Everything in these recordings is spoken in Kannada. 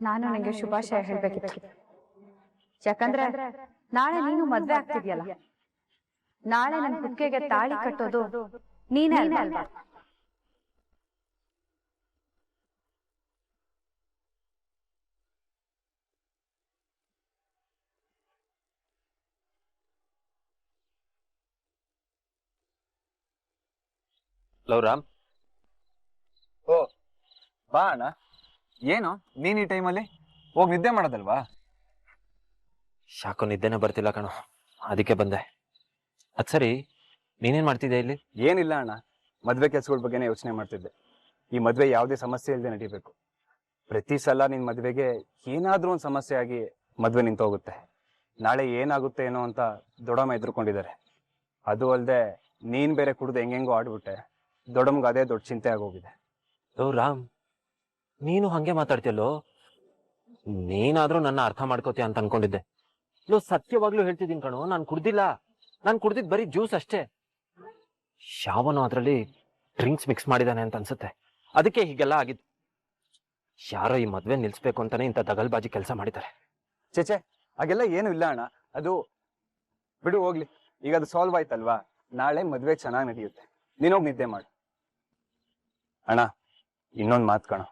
ನಾನು ನಿಂಗೆ ಶುಭಾಶಯ ಹೇಳ್ಬೇಕಿತ್ತು. ಯಾಕಂದ್ರೆ ನಾಳೆ ನೀನು ಮದ್ವೆ ಆಗ್ತಿದ್ಯಲ್ಲ, ನಾಳೆ ನನ್ನ ಕುತ್ತಿಗೆಗೆ ತಾಳಿ ಕಟ್ಟೋದು ನೀನೇ ಅಲ್ವಾ? ಲವ್ ರಾಮ್. ಓ ಬಾ ಅಣ್ಣ. ಏನು ನೀನ್ ಈ ಟೈಮಲ್ಲಿ ಹೋಗಿ ನಿದ್ದೆ ಮಾಡೋದಲ್ವಾ? ಯಾಕೋ ನಿದ್ದೆನೆ ಬರ್ತಿಲ್ಲ ಕಣೋ, ಅದಕ್ಕೆ ಬಂದೆ. ಅದ್ ಸರಿ, ನೀನೇನ್ ಮಾಡ್ತಿದ್ದೆ ಇಲ್ಲಿ? ಏನಿಲ್ಲ ಅಣ್ಣ, ಮದ್ವೆ ಕೆಲ್ಸಗಳ ಬಗ್ಗೆನೇ ಯೋಚನೆ ಮಾಡ್ತಿದ್ದೆ. ಈ ಮದ್ವೆ ಯಾವುದೇ ಸಮಸ್ಯೆ ಇಲ್ಲದೆ ನಡಿಬೇಕು. ಪ್ರತಿ ಸಲ ನಿನ್ ಮದ್ವೆಗೆ ಏನಾದ್ರೂ ಒಂದು ಸಮಸ್ಯೆ ಆಗಿ ಮದ್ವೆ ನಿಂತೋಗುತ್ತೆ. ನಾಳೆ ಏನಾಗುತ್ತೆ ಏನೋ ಅಂತ ದೊಡ್ಡಮ್ಮ ಎದುರ್ಕೊಂಡಿದ್ದಾರೆ. ಅದು ಅಲ್ಲದೆ ನೀನ್ ಬೇರೆ ಕುಡ್ದು ಹೆಂಗೆಂಗೋ ಆಡ್ಬಿಟ್ಟೆ. ದೊಡ್ಡಮ್ಗೆ ಅದೇ ದೊಡ್ಡ ಚಿಂತೆ ಆಗೋಗಿದೆ. ಲವ್ ರಾಮ್, ನೀನು ಹಂಗೆ ಮಾತಾಡ್ತಿಯಲ್ಲೋ. ನೀನಾದ್ರೂ ನನ್ನ ಅರ್ಥ ಮಾಡ್ಕೋತೀಯ ಅಂತ ಅನ್ಕೊಂಡಿದ್ದೆ. ಲೋ, ಸತ್ಯವಾಗ್ಲೂ ಹೇಳ್ತಿದ್ದೀನಿ ಕಣೋ, ನಾನು ಕುಡ್ದಿಲ್ಲ. ನಾನು ಕುಡ್ದಿದ್ ಬರೀ ಜ್ಯೂಸ್ ಅಷ್ಟೇ. ಯಾವನೋ ಅದ್ರಲ್ಲಿ ಡ್ರಿಂಕ್ಸ್ ಮಿಕ್ಸ್ ಮಾಡಿದಾನೆ ಅಂತ ಅನ್ಸುತ್ತೆ, ಅದಕ್ಕೆ ಹೀಗೆಲ್ಲ ಆಗಿದ್ದು. ಯಾರೋ ಈ ಮದ್ವೆ ನಿಲ್ಸ್ಬೇಕು ಅಂತಾನೆ ಇಂಥ ದಗಲ್ಬಾಜಿ ಕೆಲಸ ಮಾಡಿದ್ದಾರೆ. ಚೇಚೆ, ಹಾಗೆಲ್ಲ ಏನು ಇಲ್ಲ ಅಣ್ಣ. ಅದು ಬಿಡು ಹೋಗ್ಲಿ. ಈಗ ಅದು ಸಾಲ್ವ್ ಆಯ್ತಲ್ವಾ? ನಾಳೆ ಮದ್ವೆ ಚೆನ್ನಾಗಿ ನಡೆಯುತ್ತೆ. ನೀನೋಗಿ ನಿದ್ದೆ ಮಾಡು. ಅಣ್ಣ, ಇನ್ನೊಂದು ಮಾತು ಕಣ,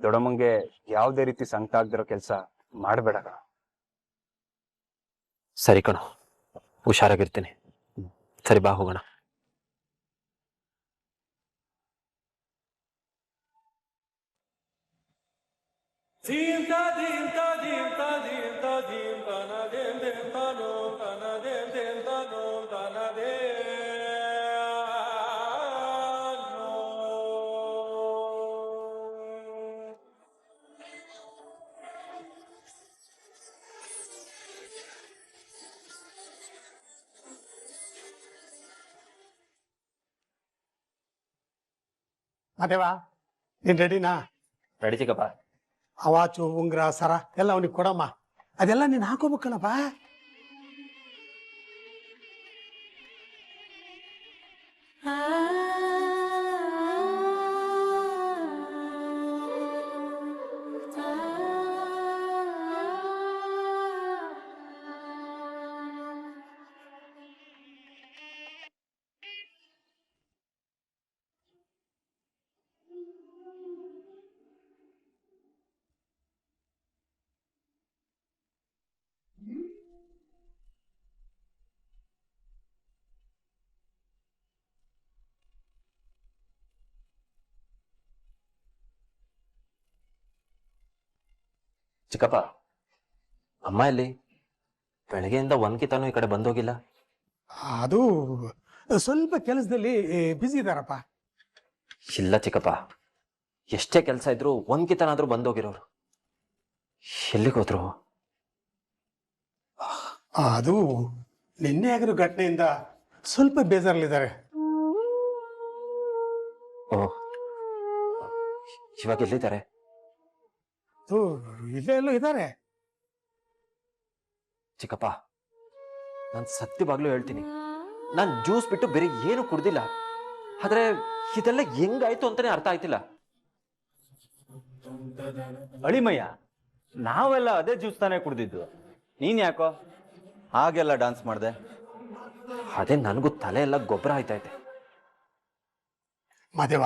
ದೊಡ್ಡಮ್ಮಂಗೆ ಯಾವುದೇ ರೀತಿ ಸಂಕಟ ಆಗದಿರೋ ಕೆಲಸ ಮಾಡಬೇಡ ಕಣ. ಸರಿ ಕಣೋ, ಹುಷಾರಾಗಿರ್ತೀನಿ. ಸರಿ, ಬಾ ಹೋಗೋಣ. ಅದೇವಾ, ನೀನ್ ರೆಡಿನಾ? ರೆಡಿ ಚಿಕ್ಕಪ್ಪ. ಅವಾಚು, ಉಂಗ್ರ, ಸರ ಎಲ್ಲ ಅವನಿಗೆ ಕೊಡಮ್ಮ. ಅದೆಲ್ಲ ನೀನ್ ಹಾಕೋಬೇಕಲ್ಲಪ್ಪ. ಚಿಕ್ಕಪ್ಪ, ಅಮ್ಮ ಎಲ್ಲಿ? ಬೆಳಗ್ಗೆಯಿಂದ ಒಂದ್ಕಿತಾನು ಈ ಕಡೆ ಬಂದೋಗಿಲ್ಲ. ಅದು ಸ್ವಲ್ಪ ಕೆಲಸದಲ್ಲಿ ಬ್ಯುಸಿ ಇದಾರಪ್ಪ. ಇಲ್ಲ ಚಿಕ್ಕಪ್ಪ, ಎಷ್ಟೇ ಕೆಲಸ ಇದ್ರು ಒಂದ್ಕಿತನಾದ್ರೂ ಬಂದೋಗಿರೋರು. ಎಲ್ಲಿಗೋದ್ರು? ಅದು ನಿನ್ನೆ ಆಗಿರೋ ಘಟನೆಯಿಂದ ಸ್ವಲ್ಪ ಬೇಜಾರಲ್ಲಿದ್ದಾರೆ. ಓಹ್, ಇವಾಗ ಎಲ್ಲಿದ್ದಾರೆ? ಇಲ್ಲೇ ಎಲ್ಲೋ ಇದ್ದಾರೆ. ಚಿಕ್ಕಪ್ಪ, ನಾನು ಸತ್ಯವಾಗ್ಲೂ ಹೇಳ್ತೀನಿ, ನಾನು ಜ್ಯೂಸ್ ಬಿಟ್ಟು ಬೇರೆ ಏನು ಕುಡ್ದಿಲ್ಲ. ಆದ್ರೆ ಇದೆಲ್ಲ ಹೆಂಗಾಯ್ತು ಅಂತಾನೆ ಅರ್ಥ ಆಯ್ತಿಲ್ಲ. ಅಳಿಮಯ್ಯ, ನಾವೆಲ್ಲ ಅದೇ ಜ್ಯೂಸ್ ತಾನೇ ಕುಡ್ದಿದ್ದು. ನೀನ್ ಯಾಕೋ ಹಾಗೆಲ್ಲ ಡಾನ್ಸ್ ಮಾಡ್ದೆ? ಅದೇ ನನಗೂ ತಲೆ ಎಲ್ಲ ಗೊಬ್ಬರ ಆಯ್ತೈತೆ. ಮಾದೇವ,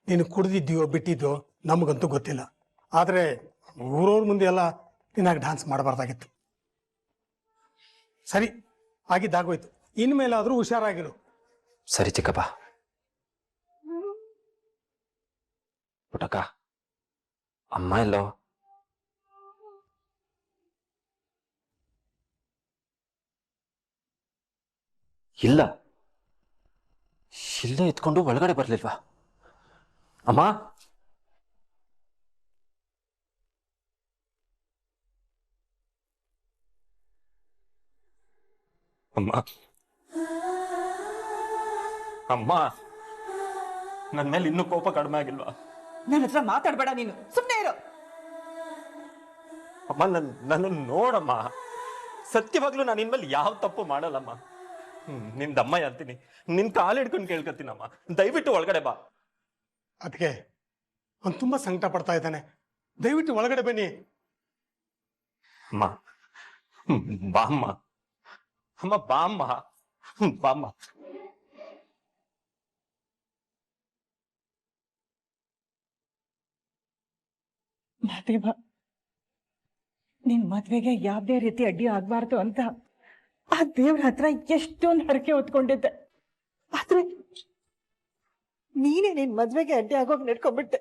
ನೀನು ಕುಡ್ದಿದ್ಯೋ ಬಿಟ್ಟಿದ್ಯೋ ನಮಗಂತೂ ಗೊತ್ತಿಲ್ಲ. ಆದ್ರೆ ಊರವ್ರ ಮುಂದೆ ಎಲ್ಲ ನೀನಾಗ ಡ್ಯಾನ್ಸ್ ಮಾಡಬಾರ್ದಾಗಿತ್ತು. ಸರಿ, ಆಗಿದ್ದಾಗೋಯ್ತು. ಇನ್ಮೇಲಾದ್ರೂ ಹುಷಾರಾಗಿರು. ಸರಿ ಚಿಕ್ಕಪ್ಪ. ಪುಟಕ, ಅಮ್ಮ ಎಲ್ಲೋ? ಇಲ್ಲ, ಇಲ್ಲೇ ಎತ್ಕೊಂಡು ಒಳಗಡೆ ಬರ್ಲಿಲ್ವಾ? ಅಮ್ಮ, ಅಮ್ಮ, ಅಮ್ಮ, ನನ್ನ ಮೇಲೆ ಇನ್ನೂ ಕೋಪ ಕಡಿಮೆ ಆಗಿಲ್ವಾ? ನನ್ನ ಹತ್ರ ಮಾತಾಡ್ಬೇಡ ನೀನು, ಸುಮ್ಮನೆ ಇರು. ಅಮ್ಮ, ನನ್ನ ನೋಡಮ್ಮ, ಸತ್ಯವಾಗ್ಲೂ ನಾನು ಇನ್ಮೇಲೆ ಯಾವ ತಪ್ಪು ಮಾಡಲ್ಲಮ್ಮ. ನಿಮ್ದಮ್ಮ ಅಂತೀನಿ, ನಿನ್ ಕಾಲು ಹಿಡ್ಕೊಂಡು ಕೇಳ್ಕತ್ತೀನಮ್ಮ, ದಯವಿಟ್ಟು ಒಳಗಡೆ ಬಾ. ಅದಕ್ಕೆ ಅವ್ನು ತುಂಬಾ ಸಂಕಟ ಪಡ್ತಾ ಇದ್ದಾನೆ. ದಯವಿಟ್ಟು ಒಳಗಡೆ ಬನ್ನಿ. ಅಮ್ಮ ಬಾಮ್ಮ, ಅಮ್ಮ ಬಾಮ್ಮ, ಬಾಮ್ಮ. ಮಹಾದೇವ, ನಿನ್ ಮದ್ವೆಗೆ ಯಾವ್ದೇ ರೀತಿ ಅಡ್ಡಿ ಆಗ್ಬಾರ್ದು ಅಂತ ಆ ದೇವ್ರ ಹತ್ರ ಎಷ್ಟೊಂದು ಹರಕೆ ಹೊತ್ಕೊಂಡಿದ್ದೆ. ಆದ್ರೆ ನೀನೇ ನಿನ್ ಮದ್ವೆಗೆ ಅಡ್ಡಿ ಆಗೋಗ್ ನಡ್ಕೊಂಡ್ಬಿಟ್ಟೆ.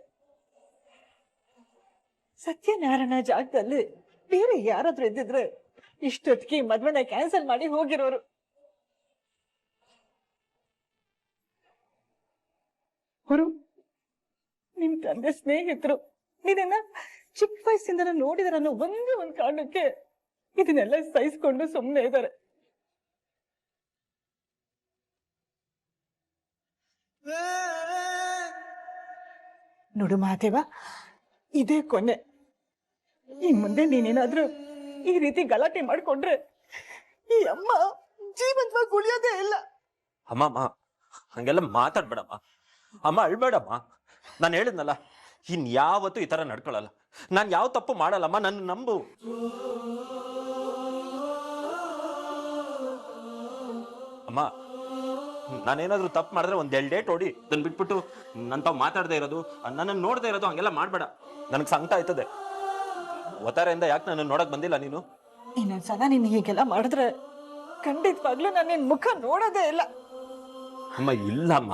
ಸತ್ಯನಾರಾಯಣ ಜಾಗದಲ್ಲಿ ಬೇರೆ ಯಾರಾದ್ರೂ ಇದ್ದಿದ್ರೆ ಇಷ್ಟೊತ್ತಿಗೆ ಈ ಮದ್ವೆನ ಕ್ಯಾನ್ಸಲ್ ಮಾಡಿ ಹೋಗಿರೋರು. ಅವರು ನಿಮ್ ತಂದೆ ಸ್ನೇಹಿತರು ಇದನ್ನ ಚಿಕ್ಕ ವಯಸ್ಸಿಂದ ನೋಡಿದಾರ ಅನ್ನೋ ಒಂದೇ ಒಂದ್ ಕಾರಣಕ್ಕೆ ಇದನ್ನೆಲ್ಲ ಸಹಿಸ್ಕೊಂಡು ಸುಮ್ಮನೆ ಇದ್ದಾರೆ. ನೋಡು ಮಹಾದೇವ, ಇದೇ ಕೊನೆ. ಇನ್ ಮುಂದೆ ನೀನೇನಾದ್ರೂ ಈ ರೀತಿ ಗಲಾಟೆ ಮಾಡ್ಕೊಂಡ್ರೆ ಈ ಅಮ್ಮ ಜೀವಂತವಾಗಿ ಉಳಿಯೋದೇ ಇಲ್ಲ. ಅಮ್ಮ ಹಂಗೆಲ್ಲ ಮಾತಾಡ್ಬೇಡಮ್ಮ. ಅಮ್ಮ ಅಳ್ಬೇಡಮ್ಮ. ನಾನು ಹೇಳಿದ್ನಲ್ಲ, ಇನ್ಯಾವತ್ತೂ ಈ ತರ ನಡ್ಕೊಳಲ್ಲ. ನಾನು ಯಾವ ತಪ್ಪು ಮಾಡಲ್ಲಮ್ಮ, ನನ್ನ ನಂಬು. ಅಮ್ಮ, ನಾನೇನಾದ್ರೂ ತಪ್ಪು ಮಾಡಿದ್ರೆ ಒಂದ್ 2 ಡೇಟ್ ಹೊಡಿ. ಅದನ್ನ ಬಿಟ್ಬಿಟ್ಟು ನನ್ನ ತಾವು ಮಾತಾಡದೆ ಇರೋದು, ನನ್ನನ್ನು ನೋಡದೆ ಇರೋದು, ಹಂಗೆಲ್ಲ ಮಾಡ್ಬೇಡ. ನನಗೆ ಸಂಕಟ ಆಯ್ತದೆ. ಒತ್ತಾರೆಯಿಂದ ಯಾಕೆ ನನ್ನ ನೋಡಕ್ ಬಂದಿಲ್ಲ ನೀನು? ಇನ್ನೊಂದ್ಸಲ ನೀನ್ ಹೀಗೆಲ್ಲ ಮಾಡಿದ್ರೆ ಖಂಡಿತವಾಗ್ಲೂ ನಾನು ನಿನ್ ಮುಖ ನೋಡೋದೇ ಇಲ್ಲ. ಅಮ್ಮ ಇಲ್ಲಮ್ಮ,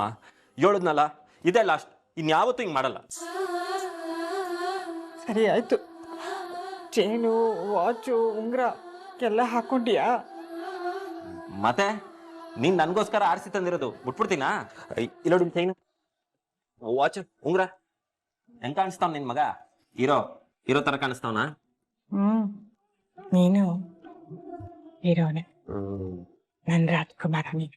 ಹೇಳದ್ನಲ್ಲ, ಇದೇ ಲಾಸ್ಟ್. ಇನ್ಯಾವತ್ತೂ ಹಿಂಗ್ ಮಾಡಲ್ಲ. ಸರಿ ಆಯ್ತು. ಚೇನು, ವಾಚು, ಉಂಗ್ರ ಎಲ್ಲ ಹಾಕೊಂಡಿಯಾ? ಮತ್ತೆ ನೀನ್ ನನ್ಗೋಸ್ಕರ ಆರಿಸಿ ತಂದಿರೋದು ಬಿಟ್ಬಿಡ್ತೀನಾ? ಇಲ್ಲೋಡಿ ಚೈನು, ವಾಚ್, ಉಂಗ್ರ ಹೆಂಗ್ ಕಾಣಿಸ್ತಾವ್ ನಿನ್ ಮಗ? ಹೀರೋ ತರ ಕಾಣಿಸ್ತಾವನಾ? ನೀನು ಹೀರೋನೆ, ನನ್ ರಾಜ್ಕುಮಾರ ನೀನು.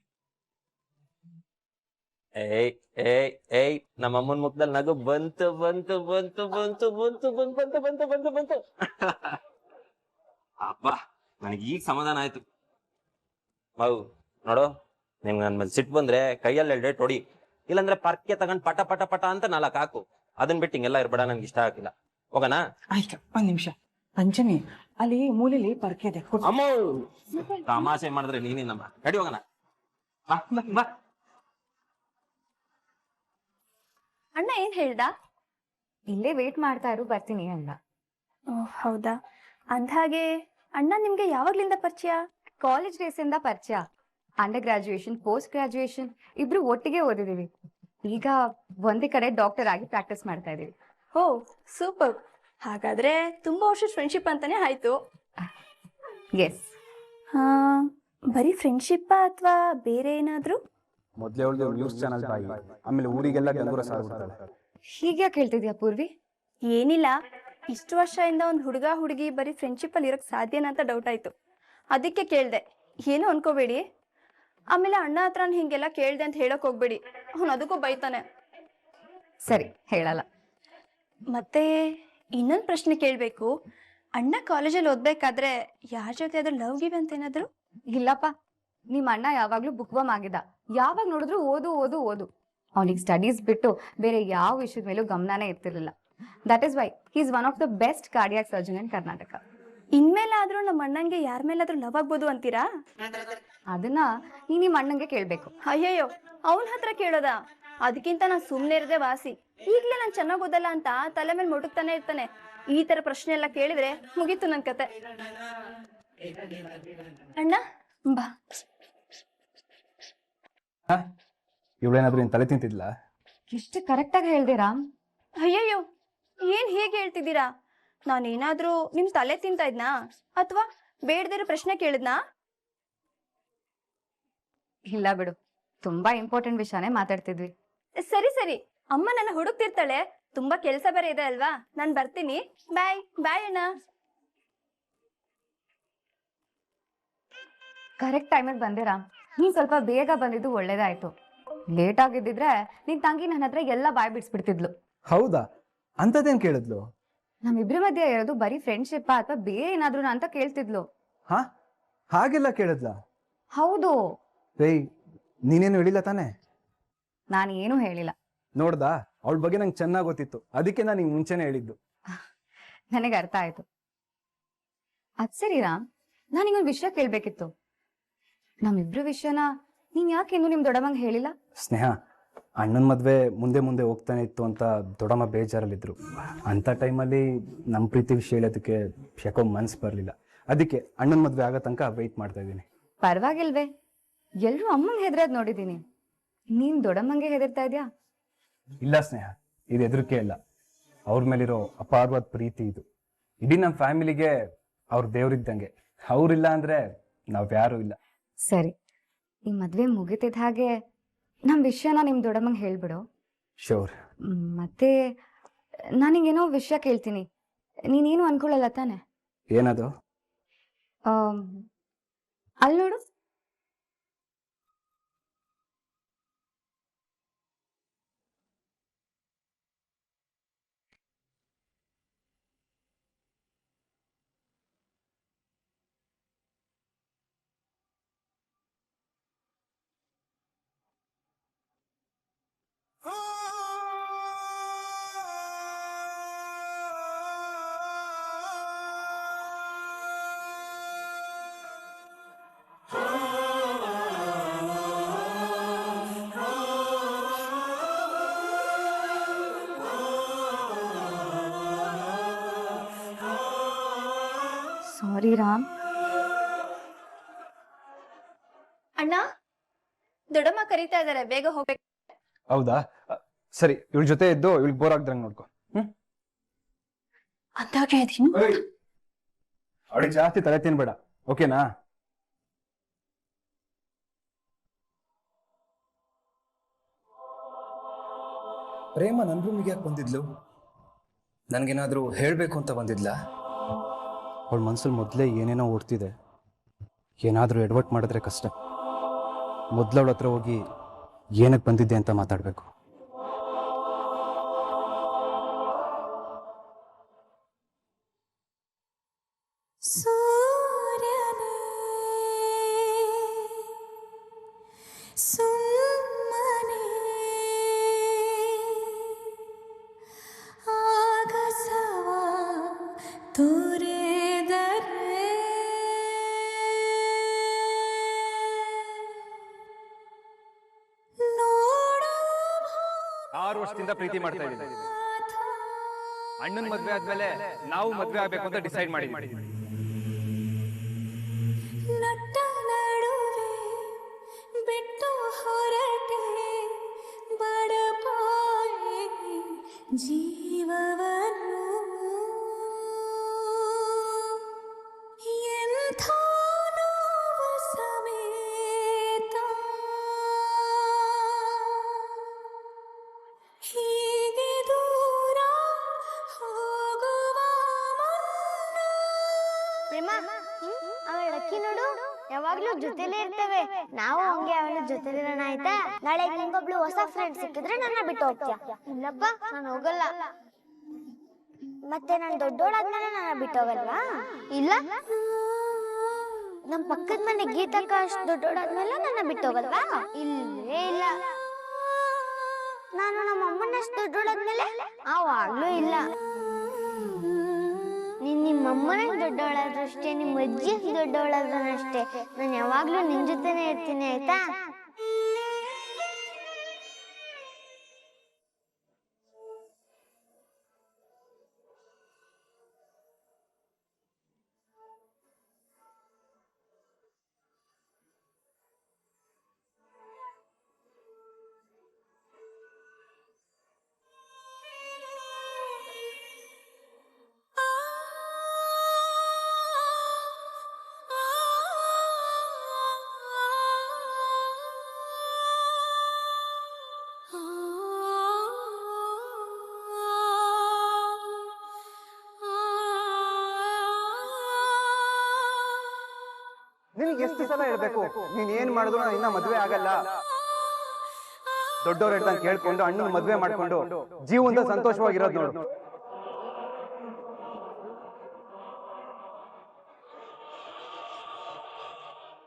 ಏಯ್ ನಮ್ಮಮ್ಮನ ಮುಖದಲ್ಲಿ ನಗು ಬಂತು ಬಂತು ಬಂತು ಬಂತು ಬಂತು ಬಂತು ಬಂತು ಬಂತು ಬಂತು ಬಂತು. ಅಬ್ಬಾ, ನನಗೆ ಈಗ ಸಮಾಧಾನ ಆಯ್ತು. ಮಗು ನೋಡು, ನಿಮ್ಗೆ ನನ್ ಮೇಲೆ ಸಿಟ್ಟು ಬಂದ್ರೆ ಕೈಯಲ್ಲಿ 2 ಡೇಟ್ ಹೊಡಿ. ಇಲ್ಲಾಂದ್ರೆ ಪಾರ್ಕ್ಗೆ ತಗೊಂಡ್ ಪಟ ಪಟ ಪಟ ಅಂತ 4 ಹಾಕು. ಅದನ್ನ ಬಿಟ್ಟು ಹಿಂಗೆಲ್ಲ ಇರ್ಬೇಡ, ನನ್ಗೆ ಇಷ್ಟ ಆಗಿಲ್ಲ. ಹೋಗೋಣ? ಆಯ್ತು, 1 ನಿಮಿಷ. ಪಂಚಮಿ, ಅಲ್ಲಿ ಮೂಲೆಯಲ್ಲಿ ಪರ್ಕೆ ಇದೆ. ಅಮ್ಮ ತಮಾಷೆ ಮಾಡಿದ್ರೆ ನೀನೇನಮ್ಮ. ನಡಿ ಹೋಗೋಣ, ಬಾ ಬಾ ಬಾ. ಅಣ್ಣ ಏನ್ ಹೇಳ್ದ? ಇಲ್ಲೇ ವೇಟ್ ಮಾಡ್ತಾ ಇರು, ಬರ್ತೀನಿ ಅಂದ. ಹೌದಾ? ಅಂದ್ಹಾಗೆ ಅಣ್ಣ ನಿಮ್ಗೆ ಯಾವಾಗ್ಲಿಂದ ಪರಿಚಯ? ಕಾಲೇಜ್ ಡೇಸ್ ಇಂದ ಪರಿಚಯ. ಅಂಡರ್ ಗ್ರಾಜುಯೇಷನ್, ಪೋಸ್ಟ್ ಗ್ರಾಜುಯೇಷನ್ ಇಬ್ರು ಒಟ್ಟಿಗೆ ಓದಿದೀವಿ. ಈಗ ಒಂದೇ ಕಡೆ ಡಾಕ್ಟರ್ ಆಗಿ ಪ್ರಾಕ್ಟೀಸ್ ಮಾಡ್ತಾ ಇದೀವಿ. ಓ ಸೂಪರ್. ಹಾಗಾದ್ರೆ ತುಂಬಾ ವರ್ಷದ ಫ್ರೆಂಡ್ಶಿಪ್ ಅಂತಾನೆ ಆಯ್ತು. ಎಸ್. ಬರೀ ಫ್ರೆಂಡ್ಶಿಪ್ ಅಥವಾ ಬೇರೆ ಏನಾದ್ರು? ಮೊದ್ಲೇ ಅವಳು ನ್ಯೂಸ್ ಚಾನಲ್ ತಾಯಿ, ಆಮೇಲೆ ಊರಿಗೆಲ್ಲ ಡಂಗೂರ ಸಾರ್ಬಿಡ್ತಾಳೆ. ಹೀಗ್ಯಾಕೆ ಹೇಳ್ತಿದ್ಯಾ ಪೂರ್ವಿ? ಏನಿಲ್ಲ, ಇಷ್ಟು ವರ್ಷದಿಂದ ಒಂದು ಹುಡುಗ ಹುಡುಗಿ ಬರೀ ಫ್ರೆಂಡ್ಶಿಪ್ ಅಲ್ಲಿ ಇರಕ್ ಸಾಧ್ಯನಾ ಅಂತ ಡೌಟ್ ಆಯ್ತು. ಅದಕ್ಕೆ ಕೇಳ್ದೆ. ಏನು ಅನ್ಕೋಬೇಡಿ. ಆಮೇಲೆ ಅಣ್ಣ ಹತ್ರ ಹಿಂಗೆಲ್ಲ ಕೇಳ್ದೆ ಅಂತ ಹೇಳಕ್ ಹೋಗ್ಬೇಡಿ, ಅವ್ನು ಅದಕ್ಕೂ ಬೈತಾನೆ. ಸರಿ, ಹೇಳಲ್ಲ. ಮತ್ತೆ ಇನ್ನೊಂದು ಪ್ರಶ್ನೆ ಕೇಳ್ಬೇಕು. ಅಣ್ಣ ಕಾಲೇಜಲ್ಲಿ ಓದ್ಬೇಕಾದ್ರೆ ಯಾರ ಜೊತೆ ಆದ್ರೂ ಲವ್ ಗಿವ್ ಅಂತ ಏನಾದ್ರು? ಇಲ್ಲಪ್ಪ, ನಿಮ್ ಅಣ್ಣ ಯಾವಾಗ್ಲೂ ಬುಕ್ವಮ್ ಆಗಿದ್ದ. ಯಾವಾಗ ನೋಡಿದ್ರು ಓದು ಓದು ಓದು. ಅವನಿಗೆ ಸ್ಟಡೀಸ್ ಬಿಟ್ಟು ಬೇರೆ ಯಾವ ವಿಷಯದ ಮೇಲೂ ಗಮನನೇ ಇರ್ತಿರ್ಲಿಲ್ಲ. That is why he is one of the best cardiac surgeon in Karnataka. ಇನ್ಮೇಲಾದ್ರೂ ನಮ್ಮ ಅಣ್ಣಂಗೆ ಯಾರ ಮೇಲಾದ್ರೂ ಲವ್ ಆಗ್ಬೋದು ಅಂತೀರಾ? ಅದನ್ನ ನೀ ನಿಮ್ ಅಣ್ಣಂಗೆ ಕೇಳ್ಬೇಕು. ಅಯ್ಯಯ್ಯೋ, ಅವನ ಹತ್ರ ಕೇಳೋದ? ಅದಕ್ಕಿಂತ ನಾನು ಸುಮ್ನೆ ಇರದೆ ವಾಸಿ. ಈಗ್ಲೇ ನಾನು ಚೆನ್ನಾಗ್ ಓದಲ್ಲ ಅಂತ ತಲೆ ಮೇಲೆ ಮುಟುಕ್ತಾನೆ ಇರ್ತಾನೆ. ಈ ತರ ಪ್ರಶ್ನೆ ಎಲ್ಲ ಕೇಳಿದ್ರೆ ಮುಗೀತು ನನ್ ಕತೆ. ಅಣ್ಣ ಬಾ. ಇವಳೇನಾದ್ರೂ ಏನ್ ತಲೆ ತಿಂತಿದ್ಲ? ಎಷ್ಟು ಕರೆಕ್ಟ್ ಆಗಿ ಹೇಳ್ದೆ ರಾಮ್. ಅಯ್ಯಯ್ಯೋ, ಏನ್ ಹೇಗೆ ಹೇಳ್ತಿದ್ದೀರಾ? ನಾನೇನಾದ್ರೂ ನಿಮ್ ತಲೆ ತಿಂತಾ ಇದ್ನಾ ಅಥವಾ ಬೇಡದಿರೋ ಪ್ರಶ್ನೆ ಕೇಳಿದ್ನಾ? ಇಲ್ಲ ಬಿಡು, ತುಂಬಾ ಇಂಪಾರ್ಟೆಂಟ್ ವಿಷಯನೇ ಮಾತಾಡ್ತಿದ್ವಿ. ಸರಿ ಸರಿ, ಅಮ್ಮ ನನ್ನ ಹುಡುಕ್ತಿರ್ತಾಳೆ. ತುಂಬಾ ಕೆಲ್ಸ ಬೇರೆ ಇದೆ ಅಲ್ವಾ, ನಾನ್ ಬರ್ತೀನಿ. ಬಾಯ್ ಬಾಯ್ ಅಣ್ಣ. ಕರೆಕ್ಟ್ ಟೈಮಿಗೆ ಬಂದೆ ರಾಮ್. ನೀನ್ ಸ್ವಲ್ಪ ಬೇಗ ಬಂದಿದ್ದು ಒಳ್ಳೇದಾಯ್ತು. ಲೇಟ್ ಆಗಿದ್ದಿದ್ರೆ ನಿನ್ ತಂಗಿ ನನ್ನ ಹತ್ರ ಎಲ್ಲ ಬಾಯ್ ಬಿಡ್ಸ್ಬಿಡ್ತಿದ್ಲು. ಹೌದಾ? ಅಂತದೇನ್ ಕೇಳಿದ್ಲು? ನಮ್ಮಿಬ್ರ ಮಧ್ಯೆ ಇರೋದು ಬರೀ ಫ್ರೆಂಡ್ಶಿಪ್ ಅಥವಾ ಬೇರೆ ಏನಾದ್ರು ಅಂತ ಕೇಳ್ತಿದ್ಲು. ಹಾ, ಹಾಗೆಲ್ಲ ಕೇಳಿದ್ಲ? ಹೌದು. ಏಯ್, ನೀನೇನು ಹೇಳಿಲ್ಲ ತಾನೆ? ನಾನು ಏನು ಹೇಳಿಲ್ಲ. ನೋಡ್ದಾ, ಅವಳ ಬಗ್ಗೆ ನಂಗೆ ಚೆನ್ನಾಗಿ ಗೊತ್ತಿತ್ತು. ಅದಕ್ಕೆ ನಾನು ನಿಂಗೆ ಮುಂಚೆನೆ ಹೇಳಿದ್ದು. ನನಗೆ ಅರ್ಥ ಆಯ್ತು. ಅದ್ ಸರಿ ರಾಮ್, ನಾನು ನಿಗೊಂದು ವಿಷಯ ಕೇಳ್ಬೇಕಿತ್ತು. ನಮ್ಮಿಬ್ರು ವಿಷಯನ ನೀನ್ ಯಾಕೆ ಇನ್ನೂ ನಿಮ್ ದೊಡ್ಡಮ್ಮಂಗೆ ಹೇಳಿಲ್ಲ? ಸ್ನೇಹ, ಅಣ್ಣನ ಮದುವೆ ಮುಂದೆ ಮುಂದೆ ಹೋಗ್ತಾನೆ ಇತ್ತು ಅಂತ ದೊಡ್ಡಮ್ಮ ಬೇಜಾರಲ್ಲಿದ್ರು. ಅಂಥ ಟೈಮಲ್ಲಿ ನಮ್ಮ ಪ್ರೀತಿ ವಿಷಯ ಹೇಳೋದಕ್ಕೆ ಯಾಕೋ ಮನ್ಸು ಬರಲಿಲ್ಲ. ಅದಕ್ಕೆ ಅಣ್ಣನ ಮದುವೆ ಆಗೋ ತನಕ ವೆಯ್ಟ್ ಮಾಡ್ತಾ ಇದ್ದೀನಿ. ಪರವಾಗಿಲ್ವೇ, ಎಲ್ರೂ ಅಮ್ಮಂಗೆ ಹೆದರೋದ್ ನೋಡಿದೀನಿ, ನೀನ್ ದೊಡ್ಡಮ್ಮಂಗೆ ಹೆದರ್ತಾ ಇದ್ಯಾ? ಇಲ್ಲ ಸ್ನೇಹ, ಇದು ಹೆದರಿಕೆ ಇಲ್ಲ, ಅವ್ರ ಮೇಲಿರೋ ಅಪಾರವಾದ ಪ್ರೀತಿ ಇದು. ಇಡೀ ನಮ್ಮ ಫ್ಯಾಮಿಲಿಗೆ ಅವ್ರ ದೇವ್ರಿದ್ದಂಗೆ. ಅವ್ರಿಲ್ಲ ಅಂದ್ರೆ ನಾವ್ಯಾರೂ ಇಲ್ಲ. ಸರಿ, ಈ ಮದ್ವೆ ಮುಗಿತಿದ್ದ ಹಾಗೆ ನಮ್ ವಿಷಯನ ನಿಮ್ ದೊಡ್ಡಮ್ಮಂಗೆ ಹೇಳ್ಬಿಡು. ಶೋರ್. ಮತ್ತೆ ನಾನಿಗೇನೋ ವಿಷಯ ಕೇಳ್ತೀನಿ, ನೀನೇನು ಅನ್ಕೊಳ್ಳಲ್ಲ ತಾನೆ? ಏನದು? ಅಲ್ಲಿ ನೋಡು. ಸಾರಿ ರಾಮ್. ಅಣ್ಣ, ದೊಡ್ಡಮ್ಮ ಕರೀತಾ ಇದಾರೆ, ಬೇಗ ಹೋಗ್ಬೇಕು. ಹೌದಾ? ಸರಿ, ಇವಳ ಜೊತೆ ಇದ್ದು ಇವಳಿಗೆ ಬೋರ್ ಆಗ್ದಂಗೆ ನೋಡ್ಕೊ. ಅಂದಾಗೆ ಅದೀನಿ. ಅವಳಿಗೆ ಜಾಸ್ತಿ ತಲೆ ತಿನ್ಬೇಡ, ಓಕೆನಾ? ಪ್ರೇಮ ನನ್ನ ರೂಮಿಗೆ ಯಾಕೆ ಬಂದಿದ್ಲು? ನನಗೇನಾದ್ರೂ ಹೇಳಬೇಕು ಅಂತ ಬಂದಿದ್ಲ? ಅವಳ ಮನ್ಸಲ್ಲಿ ಮೊದಲೇ ಏನೇನೋ ಓಡ್ತಿದೆ. ಏನಾದರೂ ಎಡವಟ್ ಮಾಡಿದ್ರೆ ಕಷ್ಟ. ಮೊದಲವಳ ಹತ್ರ ಹೋಗಿ ಏನಕ್ಕೆ ಬಂದಿದ್ದೆ ಅಂತ ಮಾತಾಡಬೇಕು. ಪ್ರೀತಿ ಮಾಡ್ತಾ ಇದ್ದೀವಿ. ಅಣ್ಣನ ಮದ್ವೆ ಆದ್ಮೇಲೆ ನಾವು ಮದ್ವೆ ಆಗ್ಬೇಕು ಅಂತ ಡಿಸೈಡ್ ಮಾಡಿದ್ವಿ. ಬಿಟ್ಟು ಹೊರಟೆ ಬಡಪಾಯಿ ಜೀವವನ್ನು ಎಂಥ ನೋವು ಸಮೇತ ಹೀಗೆ ದೂರ ಹೋಗುವ ಅವಳ ಅಕ್ಕಿ ನೋಡು, ಯಾವಾಗ್ಲೂ ಜೊತೆಲೇ ಇರ್ತವೆ. ನಾವು ಹಂಗೆ ಅವಳ ಜೊತೆಲಿರೋಣ ಆಯ್ತಾ? ನಾಳೆ ನಿಂಗೊಬ್ಳು ಹೊಸ ಫ್ರೆಂಡ್ ಸಿಕ್ಕಿದ್ರೆ ನನ್ನ ಬಿಟ್ಟು ಹೋಗ್ತೀಯ? ಇಲ್ಲಪ್ಪ, ನಾನು ಹೋಗಲ್ಲ. ಮತ್ತೆ ನಾನು ದೊಡ್ಡೋಳಾದ್ಮೇಲೆ ನನ್ನ ಬಿಟ್ಟು ಹೋಗಲ್ವಾ? ಇಲ್ಲ. ನಮ್ ಪಕ್ಕದ ಮನೆ ಗೀತಕ್ಕ ಅಷ್ಟು ದೊಡ್ಡೋಳಾದ್ಮೇಲೆ ನನ್ನ ಬಿಟ್ಟು ಹೋಗಲ್ವಾ? ಇಲ್ಲೇ ಇಲ್ಲ. ನಾನು ನಮ್ಮ ಅಮ್ಮನಷ್ಟು ದೊಡ್ಡೋಳಾದ್ಮೇಲೆ ಅವಾಗ್ಲೂ ಇಲ್ಲ. ನಿಮ್ಮ ಅಮ್ಮನ ದೊಡ್ಡವಳಾದ್ರೂ ಅಷ್ಟೇ, ನಿಮ್ಮ ಅಜ್ಜಿ ದೊಡ್ಡವಳಾದ್ರೂ ಅಷ್ಟೇ, ನಾನು ಯಾವಾಗ್ಲೂ ನಿನ್ ಜೊತೆನೆ ಇರ್ತೀನಿ ಆಯ್ತಾ? ನಿನಗೆ ಎಷ್ಟು ಸಲ ಹೇಳ್ಬೇಕು, ನೀನ್ ಏನ್ ಮಾಡಿದ್ರು ನಾನು ಇನ್ನ ಮದ್ವೆ ಆಗಲ್ಲ. ದೊಡ್ಡವ್ರು ಹೇಳ್ದಂಗೆ ಕೇಳ್ಕೊಂಡು ಅಣ್ಣನ ಮದ್ವೆ ಮಾಡ್ಕೊಂಡು ಜೀವನದ ಸಂತೋಷವಾಗಿರೋದು ನೋಡು.